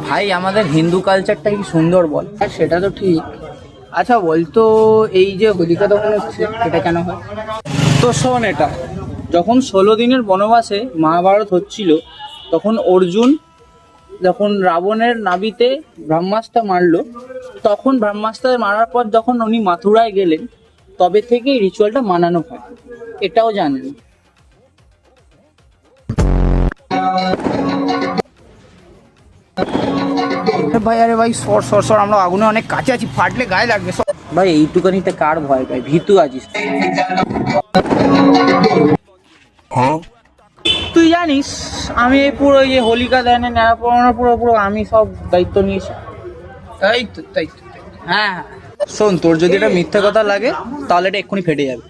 ভাই আমাদের হিন্দু কালচারটা কি সুন্দর বল। আর সেটা তো ঠিক। আচ্ছা বলতো, এই যে হোলিকা দহন হচ্ছে এটা কেন হয়? তো শোন, এটা যখন 16 দিনের বনবাসে মহাভারত হচ্ছিল, তখন অর্জুন যখন রাবণের নাভিতে ব্রহ্মাস্ত্র মারলো, তখন ব্রহ্মাস্ত্র মারার পর যখন উনি মথুরায় গেলেন, তবে থেকে এই রিচুয়ালটা মানানো হয়। এটাও জানেন? ভাই আরে ভাই, সর সর সর, আমরা আগুনে অনেক কাছে আছি, ফাটলে গায়ে লাগবে। ভাই এইটুকানিতে কার ভয় ভাই, ভীতু আছিস। তুই জানিস আমি এই পুরো এই যে হোলিকা দহনে নেড়া পড়ানোর পুরো পুরো আমি সব দায়িত্ব নিয়েছি। তাই তো। হ্যাঁ, শোন, তোর যদি এটা মিথ্যে কথা লাগে তাহলে এটা এক্ষুনি ফেটে যাবে।